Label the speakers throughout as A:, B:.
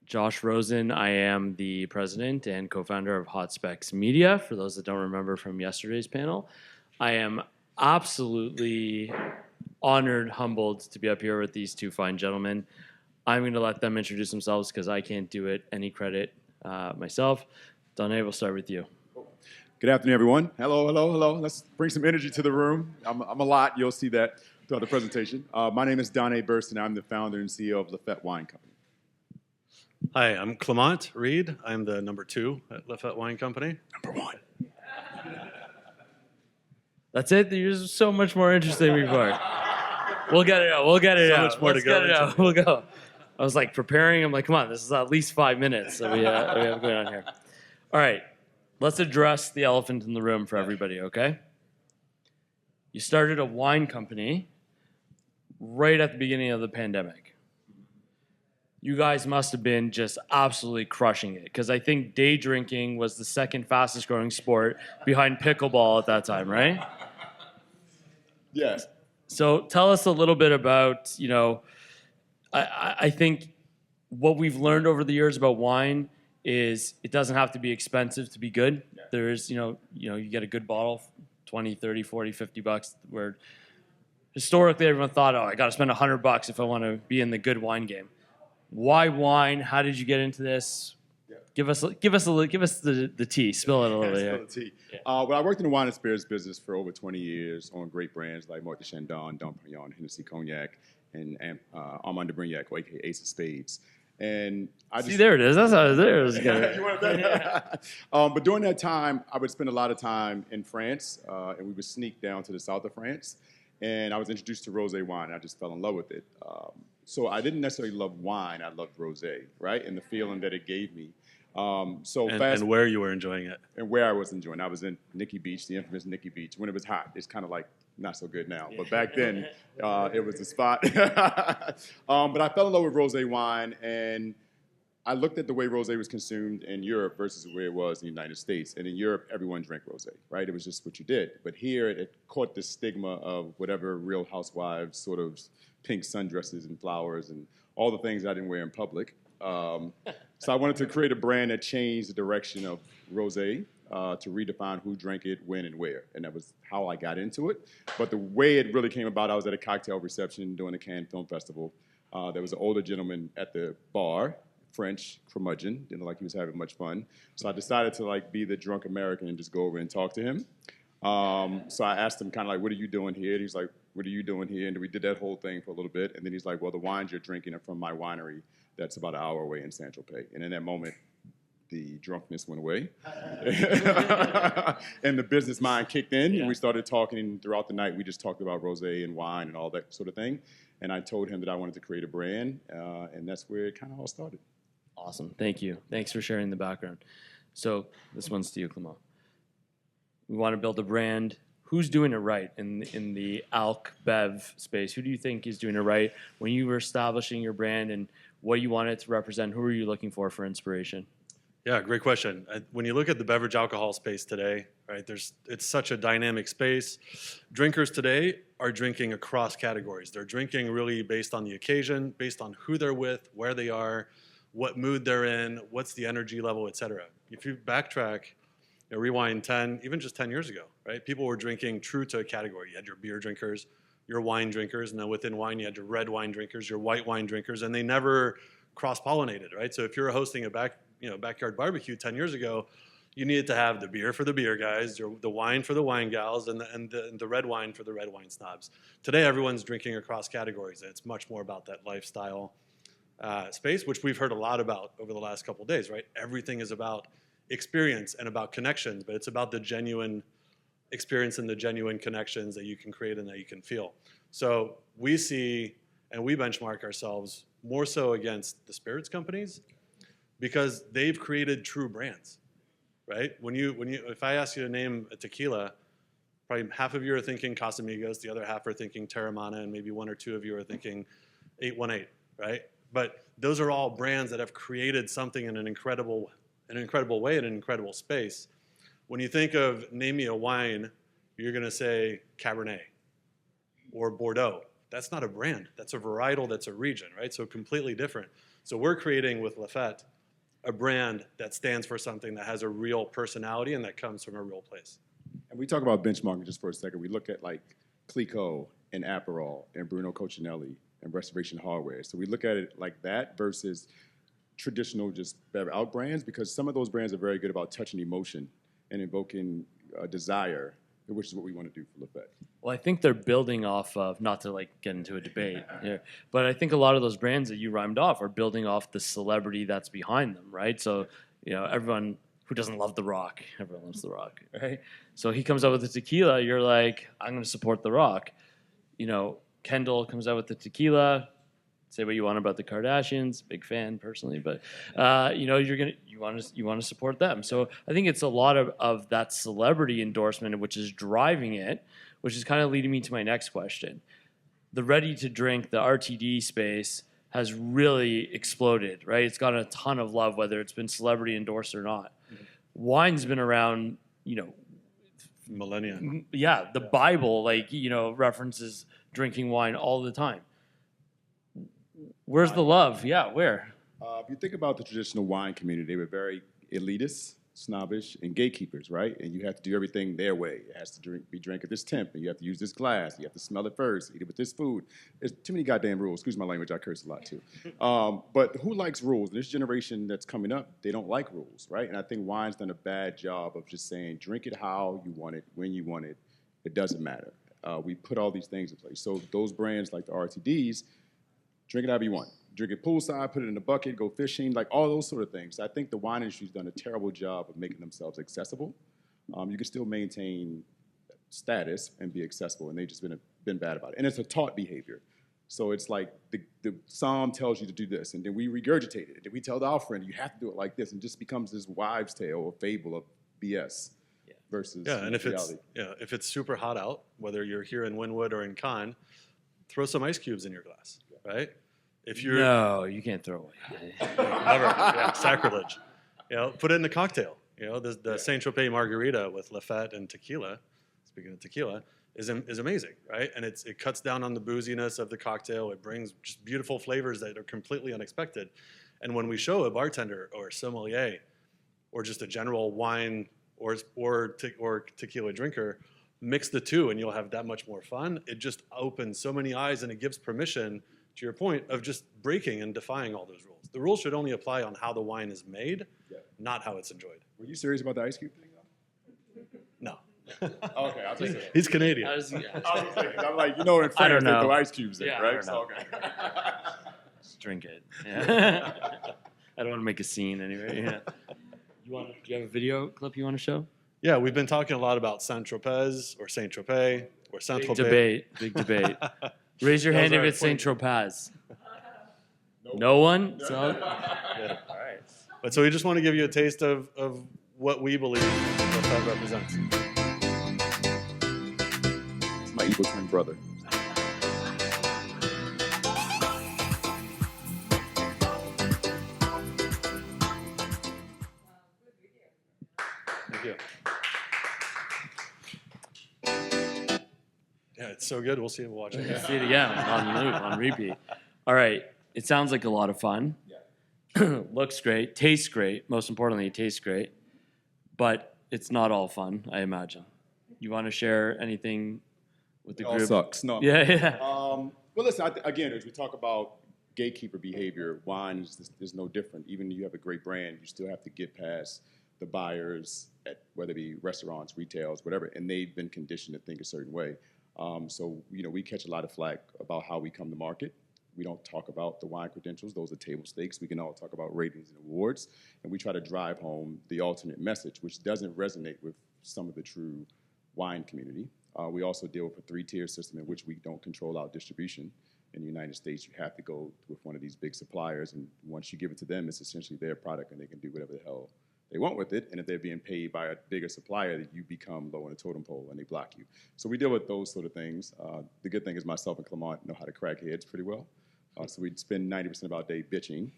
A: Josh Rosen. I am the president and co-founder of Hotspex Media. For those that don't remember from yesterday's panel, I am absolutely honored, humbled to be up here with these two fine gentlemen. I'm going to let them introduce themselves because I can't do it any credit myself. Donae, we'll start with you.
B: Good afternoon, everyone. Hello, hello, hello. Let's bring some energy to the room. I'm a lot. You'll see that throughout the presentation. My name is Donae Burston. I'm the founder and CEO of the Fête Wine Company.
C: Hi, I'm Clement, Reid. I'm the number 2 at Fête Wine Company.
B: Number 1.
A: That's it? You're so much more interesting before. We'll get it out. We'll get it out.
C: So much more to go into.
A: We'll go. I was like preparing. I'm like, come on, this is at least 5 minutes that we have going on here. All right. Let's address the elephant in the room for everybody, okay? You started a wine company right at the beginning of the pandemic. You guys must have been just absolutely crushing it because I think day drinking was the second fastest growing sport behind pickleball at that time, right?
B: Yes.
A: So tell us a little bit about, I think what we've learned over the years about wine is it doesn't have to be expensive to be good. Yeah. There is, you get a good bottle, 20, 30, 40, 50 bucks, where historically everyone thought, oh, I got to spend $100 if I want to be in the good wine game. Why wine? How did you get into this? Yeah. Give us the tea. Spill it a little bit.
B: Spill the tea. Yeah. Well, I worked in the wine and spirits business for over 20 years on great brands like Marc de Chandon, Dom Perignon, Hennessy Cognac, and Armand de Brignac, aka Ace of Spades. And I just
A: see, there it is. That's how there it is.
B: You want that? But during that time, I would spend a lot of time in France, and we would sneak down to the south of France. And I was introduced to rosé wine, and I just fell in love with it. So I didn't necessarily love wine; I loved rosé, right, and the feeling that it gave me.
C: And where you were enjoying it,
B: and where I was enjoying. I was in Nikki Beach, the infamous Nikki Beach, when it was hot. It's kind of like not so good now, but back then it was the spot. But I fell in love with rosé wine, and I looked at the way rosé was consumed in Europe versus the way it was in the United States. And in Europe, everyone drank rosé, right? It was just what you did. But here, it caught the stigma of whatever Real Housewives sort of pink sundresses and flowers and all the things I didn't wear in public. So I wanted to create a brand that changed the direction of rosé to redefine who drank it, when, and where. And that was how I got into it. But the way it really came about, I was at a cocktail reception during the Cannes Film Festival. There was an older gentleman at the bar, French curmudgeon, didn't look like he was having much fun. So I decided to be the drunk American and just go over and talk to him. So I asked him kind of what are you doing here? And he's like, what are you doing here? And we did that whole thing for a little bit. And then he's like, well, the wines you're drinking are from my winery that's about an hour away in Saint-Tropez. And in that moment, the drunkenness went away. And the business mind kicked in. Yeah. And we started talking throughout the night. We just talked about rosé and wine and all that sort of thing. And I told him that I wanted to create a brand. And that's where it kind of all started.
A: Awesome. Thank you. Thanks for sharing the background. So this one's to you, Clement. We want to build a brand. Who's doing it right in the alc bev space? Who do you think is doing it right when you were establishing your brand and what you want it to represent? Who are you looking for inspiration?
C: Yeah, great question. When you look at the beverage alcohol space today, right, it's such a dynamic space. Drinkers today are drinking across categories. They're drinking really based on the occasion, based on who they're with, where they are, what mood they're in, what's the energy level, et cetera. If you backtrack, rewind 10, even just 10 years ago, right? People were drinking true to a category. You had your beer drinkers, your wine drinkers, and then within wine, you had your red wine drinkers, your white wine drinkers, and they never cross-pollinated, right? So if you're hosting a backyard barbecue 10 years ago, you needed to have the beer for the beer guys, the wine for the wine gals, and the red wine for the red wine snobs. Today, everyone's drinking across categories, and it's much more about that lifestyle space, which we've heard a lot about over the last couple of days, right? Everything is about experience and about connections, but it's about the genuine experience and the genuine connections that you can create and that you can feel. So we see and we benchmark ourselves more so against the spirits companies because they've created true brands, right? If I ask you to name a tequila, probably half of you are thinking Casamigos, the other half are thinking Terramana, and maybe one or two of you are thinking 818, right? But those are all brands that have created something in an incredible way, in an incredible space. When you think of name me a wine, you're going to say Cabernet or Bordeaux. That's not a brand. That's a varietal. That's a region, right? So completely different. So we're creating with Fête a brand that stands for something that has a real personality and that comes from a real place.
B: And we talk about benchmarking just for a second. We look at like Clicquot and Aperol and Bruno Cucinelli and Restoration Hardware. So we look at it like that versus traditional just better out brands, because some of those brands are very good about touching emotion and invoking desire, which is what we want to do for Fête.
A: Well, I think they're building off of, not to like get into a debate here, but I think a lot of those brands that you rhymed off are building off the celebrity that's behind them, right? So, everyone who doesn't love The Rock, everyone loves The Rock, right? So he comes out with a tequila, you're like, I'm going to support The Rock. Kendall comes out with the tequila. Say what you want about the Kardashians, big fan personally, but you want to support them. So I think it's a lot of that celebrity endorsement which is driving it, which is kind of leading me to my next question. The ready to drink, the RTD space has really exploded, right? It's gotten a ton of love, whether it's been celebrity endorsed or not. Mm-hmm. Wine's been around,
C: millennia.
A: Yeah, the Bible, references drinking wine all the time. Where's the love? Yeah, where?
B: If you think about the traditional wine community, they were very elitist, snobbish, and gatekeepers, right? And you have to do everything their way. It has to be drank at this temp, and you have to use this glass. You have to smell it first, eat it with this food. There's too many goddamn rules. Excuse my language, I curse a lot too. But who likes rules? This generation that's coming up, they don't like rules, right? And I think wine's done a bad job of just saying, drink it how you want it, when you want it. It doesn't matter. We put all these things in place. So those brands like the RTDs, drink it however you want. Drink it poolside, put it in a bucket, go fishing, like all those sort of things. I think the wine industry's done a terrible job of making themselves accessible. You can still maintain status and be accessible, and they've just been bad about it. And it's a taught behavior. So it's like the psalm tells you to do this, and then we regurgitate it. And then we tell our friend, you have to do it like this, and it just becomes this wives' tale or fable of BS versus reality.
C: If it's super hot out, whether you're here in Wynwood or in Cannes, throw some ice cubes in your glass, right? If you're
A: No, you can't throw away.
C: never, sacrilege. Put it in a cocktail. The Saint Tropez margarita with Fête and tequila. Speaking of tequila, is amazing, right? And it cuts down on the booziness of the cocktail. It brings just beautiful flavors that are completely unexpected. And when we show a bartender or a sommelier, or just a general wine or tequila drinker, mix the two, and you'll have that much more fun. It just opens so many eyes, and it gives permission, to your point, of just breaking and defying all those rules. The rules should only apply on how the wine is made, not how it's enjoyed.
B: Were you serious about the ice cube thing, though?
C: No.
B: Okay, I'll take it.
C: He's Canadian.
B: I'm like, in France, they throw ice cubes in, right? So, okay.
A: Just drink it. Yeah. I don't want to make a scene anyway. Yeah. Do you have a video clip you want to show?
C: Yeah, we've been talking a lot about Saint-Tropez or Saint-Tropez or Saint-Tropez.
A: Big debate. Raise your hand if it's Saint-Tropez. No one? So?
C: Yeah. All right. But so we just want to give you a taste of what we believe that represents.
B: It's my evil twin brother.
C: Thank you. Yeah, it's so good. We'll see it. We'll watch it.
A: See it again on loop, on repeat. All right. It sounds like a lot of fun. Yeah. Looks great. Tastes great. Most importantly, it tastes great. But it's not all fun, I imagine. You want to share anything with the group?
B: All sucks. No.
A: Yeah.
B: Well, listen, again, as we talk about gatekeeper behavior, wine is no different. Even if you have a great brand, you still have to get past the buyers at whether it be restaurants, retails, whatever, and they've been conditioned to think a certain way. So, we catch a lot of flack about how we come to market. We don't talk about the wine credentials. Those are table stakes. We can all talk about ratings and awards. And we try to drive home the alternate message, which doesn't resonate with some of the true wine community. We also deal with a 3-tier system in which we don't control our distribution. In the United States, you have to go with one of these big suppliers. And once you give it to them, it's essentially their product, and they can do whatever the hell they want with it. And if they're being paid by a bigger supplier, you become low on the totem pole and they block you. So we deal with those sort of things. The good thing is myself and Clement know how to crack heads pretty well. So we'd spend 90% of our day bitching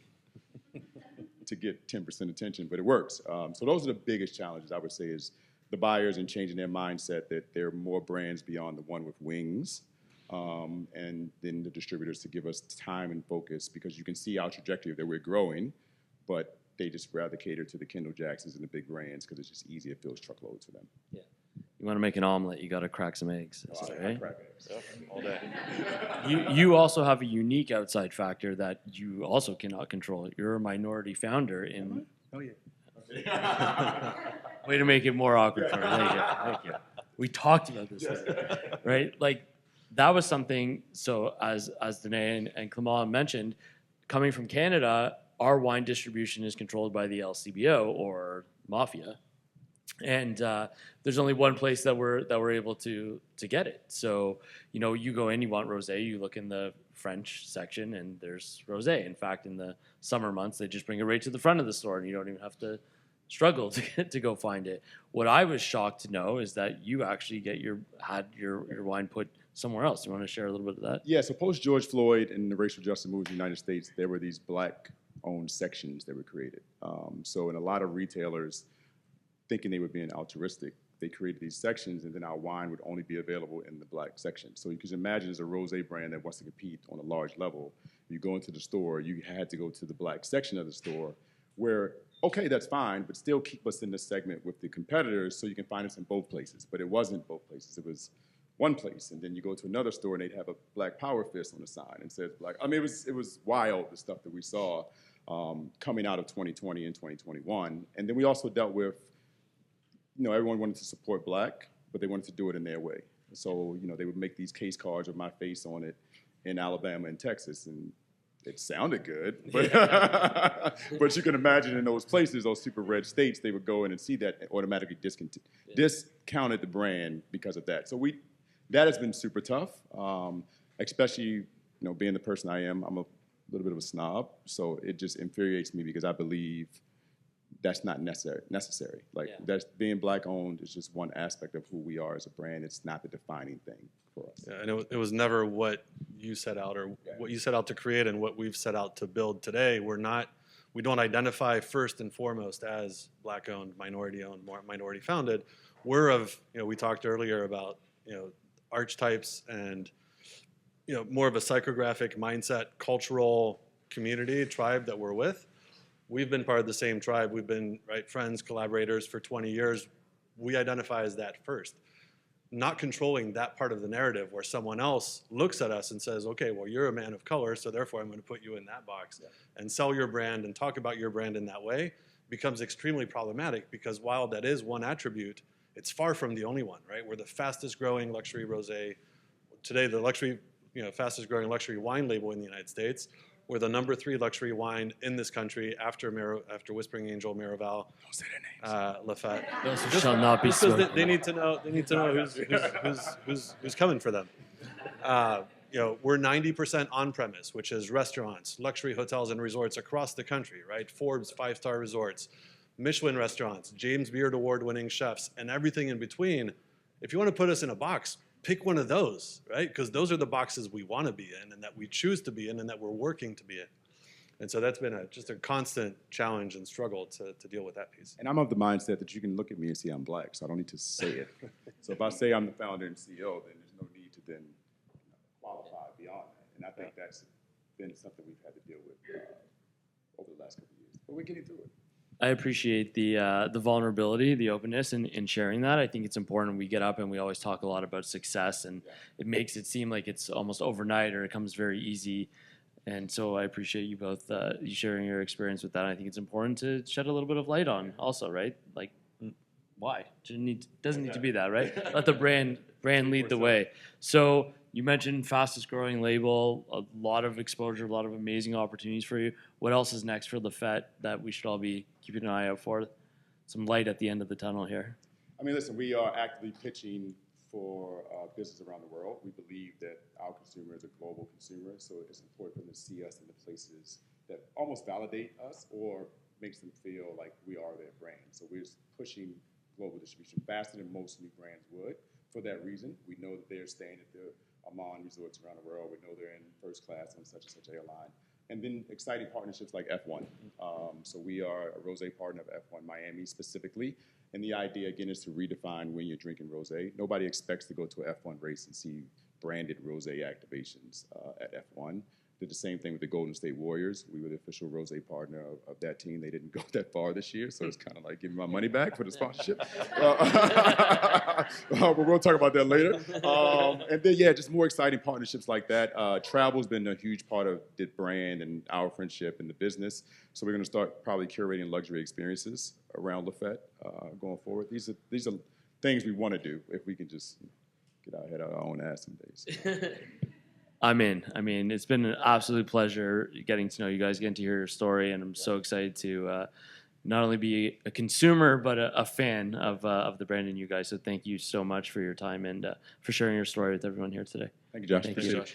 B: to get 10% attention, but it works. So those are the biggest challenges, I would say, is the buyers and changing their mindset that there are more brands beyond the one with wings. and then the distributors to give us time and focus, because you can see our trajectory that we're growing, but they just rather cater to the Kendall Jacksons and the big brands because it's just easier. It fills truckloads for them.
A: Yeah. You want to make an omelet, you got to crack some eggs.
B: I crack eggs.
C: All day.
A: You also have a unique outside factor that you also cannot control. You're a minority founder in.
C: Oh yeah.
A: Way to make it more awkward for me. Thank you. We talked about this, right? Like that was something. So as Donae and Clement mentioned, coming from Canada, our wine distribution is controlled by the LCBO or Mafia, and there's only one place that we're able to get it. So you go in, you want rosé, you look in the French section, and there's rosé. In fact, in the summer months, they just bring it right to the front of the store, and you don't even have to struggle to go find it. What I was shocked to know is that you actually had your wine put somewhere else. You want to share a little bit of that?
B: Yeah, so post George Floyd and the racial justice movement in the United States, there were these Black-owned sections that were created. So in a lot of retailers, thinking they were being altruistic, they created these sections, and then our wine would only be available in the Black section. So you can imagine as a rosé brand that wants to compete on a large level, you go into the store, you had to go to the Black section of the store, where, okay, that's fine, but still keep us in this segment with the competitors so you can find us in both places. But it wasn't both places. It was one place. And then you go to another store and they'd have a Black Power Fist on the sign and says Black. I mean, it was wild, the stuff that we saw coming out of 2020 and 2021. And then we also dealt with, everyone wanted to support Black, but they wanted to do it in their way. So, they would make these case cards with my face on it in Alabama and Texas, and it sounded good, but but you can imagine in those places, those super red states, they would go in and see that and automatically discounted the brand because of that. So that has been super tough, especially being the person I am. I'm a little bit of a snob, so it just infuriates me because I believe that's not necessary. That's being Black owned is just one aspect of who we are as a brand. It's not the defining thing for us.
C: Yeah, and it was never what you set out or what you set out to create and what we've set out to build today. We don't identify first and foremost as Black owned, minority founded. We're we talked earlier about, archetypes and, more of a psychographic mindset, cultural community, tribe that we're with. We've been part of the same tribe. We've been friends, collaborators for 20 years. We identify as that first. Not controlling that part of the narrative where someone else looks at us and says, okay, well, you're a man of color, so therefore I'm going to put you in that box and sell your brand and talk about your brand in that way becomes extremely problematic because while that is one attribute, it's far from the only one, right? We're the fastest growing luxury rosé. Today, the fastest growing luxury wine label in the United States. We're the #3 luxury wine in this country after Whispering Angel, Miraval, Lafette.
A: Those shall not be spoken.
C: They need to know. They need to know who's coming for them. We're 90% on premise, which is restaurants, luxury hotels and resorts across the country. Right, Forbes 5-star resorts, Michelin restaurants, James Beard award-winning chefs, and everything in between. If you want to put us in a box, pick one of those, right? Because those are the boxes we want to be in and that we choose to be in and that we're working to be in. And so that's been just a constant challenge and struggle to deal with that piece.
B: And I'm of the mindset that you can look at me and see I'm Black, so I don't need to say it. So if I say I'm the founder and CEO, then there's no need to then qualify beyond that. And I think that's been something we've had to deal with over the last couple of years. But we're getting through it.
A: I appreciate the vulnerability, the openness in sharing that. I think it's important. We get up and we always talk a lot about success, and it makes it seem like it's almost overnight or it comes very easy. And so I appreciate you both you sharing your experience with that. I think it's important to shed a little bit of light on also, right? Like, why? Doesn't need to be that, right? Let the brand lead the way. So you mentioned fastest growing label, a lot of exposure, a lot of amazing opportunities for you. What else is next for the Fête that we should all be keeping an eye out for? Some light at the end of the tunnel here.
B: I mean, listen, we are actively pitching for business around the world. We believe that our consumer is a global consumer, so it's important for them to see us in the places that almost validate us or makes them feel like we are their brand. So we're pushing global distribution faster than most new brands would. For that reason, we know that they're staying at the Amman resorts around the world. We know they're in first class on such and such airline. And then exciting partnerships like F1. So we are a rosé partner of F1 Miami specifically. And the idea, again, is to redefine when you're drinking rosé. Nobody expects to go to an F1 race and see branded rosé activations at F1. Did the same thing with the Golden State Warriors. We were the official rosé partner of that team. They didn't go that far this year, so it's kind of like giving my money back for the sponsorship. But we'll talk about that later. And then, yeah, just more exciting partnerships like that. Travel's been a huge part of the brand and our friendship and the business. So we're going to start probably curating luxury experiences around La Fête going forward. These are things we want to do if we can just get our head out our own ass some days.
A: I'm in. I mean, it's been an absolute pleasure getting to know you guys, getting to hear your story, and I'm so excited to not only be a consumer but a fan of the brand and you guys. So thank you so much for your time and for sharing your story with everyone here today.
B: Thank you, Josh.
A: Thank
B: Appreciate
A: you.
B: it.